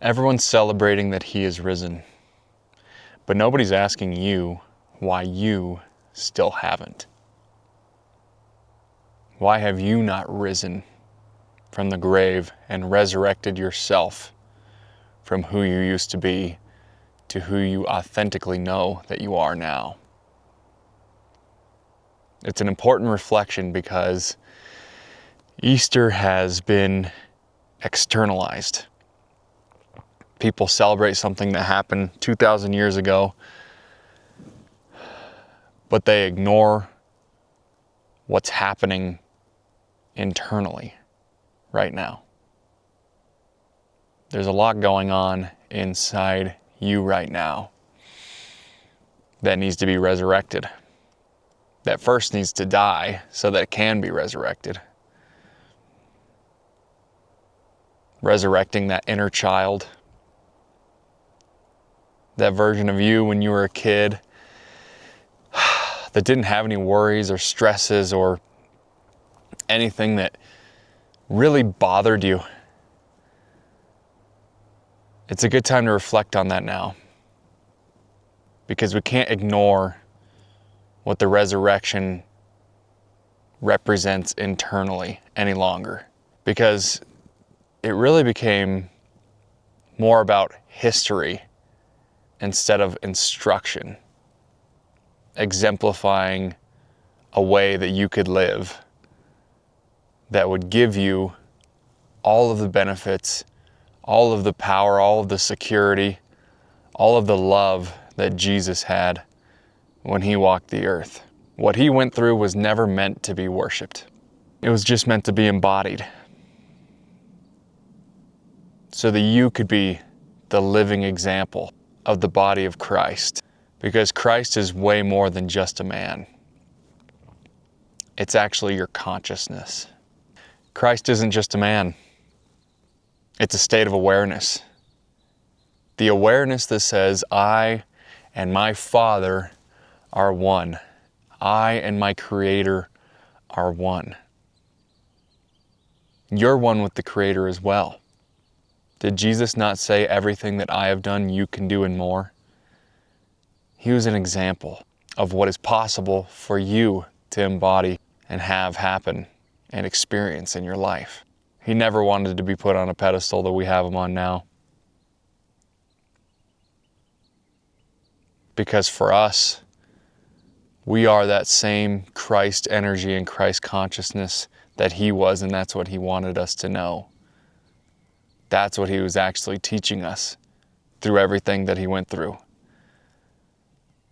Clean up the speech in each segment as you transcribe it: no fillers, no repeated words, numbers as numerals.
Everyone's celebrating that he is risen, but nobody's asking you why you still haven't. Why have you not risen from the grave and resurrected yourself from who you used to be to who you authentically know that you are now? It's an important reflection because Easter has been externalized. People celebrate something that happened 2,000 years ago, but they ignore what's happening internally right now. There's a lot going on inside you right now that needs to be resurrected. That first needs to die so that it can be resurrected. Resurrecting that inner child, that version of you when you were a kid that didn't have any worries or stresses or anything that really bothered you. It's a good time to reflect on that now, because we can't ignore what the resurrection represents internally any longer, because it really became more about history instead of instruction, exemplifying a way that you could live that would give you all of the benefits, all of the power, all of the security, all of the love that Jesus had when he walked the earth. What he went through was never meant to be worshiped. It was just meant to be embodied, so that you could be the living example of the body of Christ. Because Christ is way more than just a man. It's actually your consciousness. Christ isn't just a man. It's a state of awareness. The awareness that says, I and my Father are one. I and my Creator are one. You're one with the Creator as well. Did Jesus not say, everything that I have done, you can do and more? He was an example of what is possible for you to embody and have happen and experience in your life. He never wanted to be put on a pedestal that we have him on now. Because for us, we are that same Christ energy and Christ consciousness that he was, and that's what he wanted us to know. That's what he was actually teaching us through everything that he went through.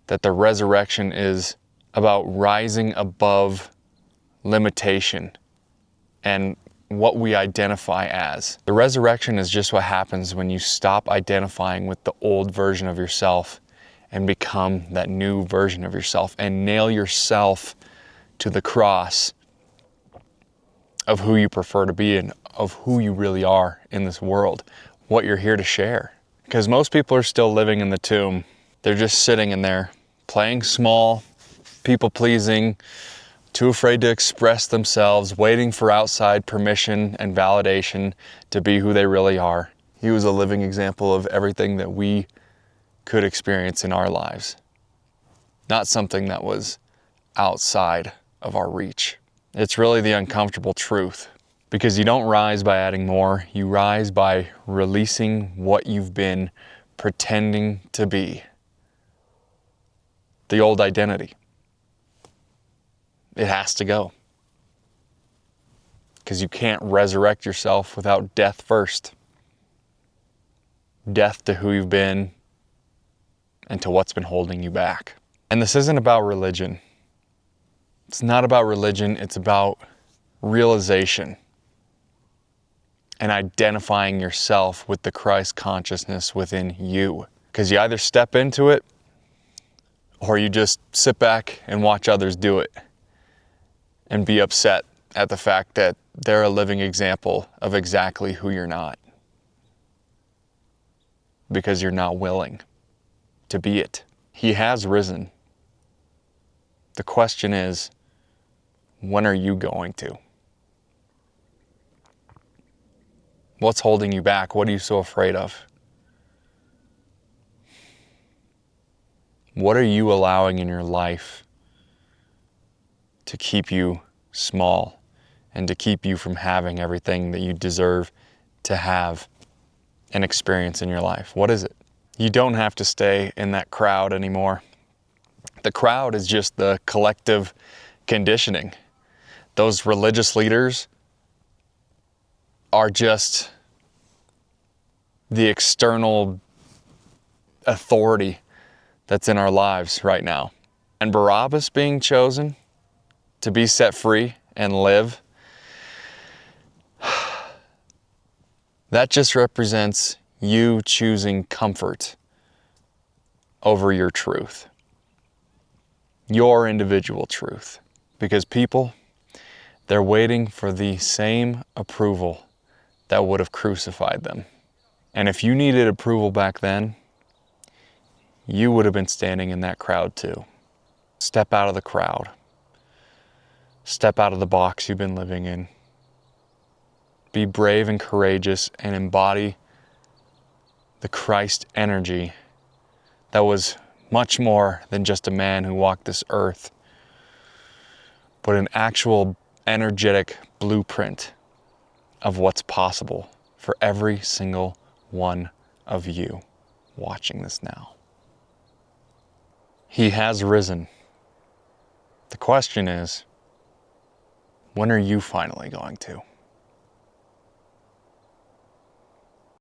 That the resurrection is about rising above limitation and what we identify as. The resurrection is just what happens when you stop identifying with the old version of yourself and become that new version of yourself and nail yourself to the cross of who you prefer to be and of who you really are in this world, what you're here to share. Because most people are still living in the tomb. They're just sitting in there, playing small, people-pleasing, too afraid to express themselves, waiting for outside permission and validation to be who they really are. He was a living example of everything that we could experience in our lives. Not something that was outside of our reach. It's really the uncomfortable truth, because you don't rise by adding more. You rise by releasing what you've been pretending to be. The old identity. It has to go. Because you can't resurrect yourself without death first. Death to who you've been and to what's been holding you back. And this isn't about religion. It's not about religion, it's about realization and identifying yourself with the Christ consciousness within you. Because you either step into it or you just sit back and watch others do it and be upset at the fact that they're a living example of exactly who you're not. Because you're not willing to be it. He has risen. The question is, when are you going to? What's holding you back? What are you so afraid of? What are you allowing in your life to keep you small and to keep you from having everything that you deserve to have and experience in your life? What is it? You don't have to stay in that crowd anymore. The crowd is just the collective conditioning. Those religious leaders are just the external authority that's in our lives right now. And Barabbas being chosen to be set free and live, that just represents you choosing comfort over your truth, your individual truth. Because people, they're waiting for the same approval that would have crucified them. And if you needed approval back then, you would have been standing in that crowd too. Step out of the crowd. Step out of the box you've been living in. Be brave and courageous and embody the Christ energy that was much more than just a man who walked this earth, but an actual energetic blueprint of what's possible for every single one of you watching this now. He has risen. The question is, when are you finally going to?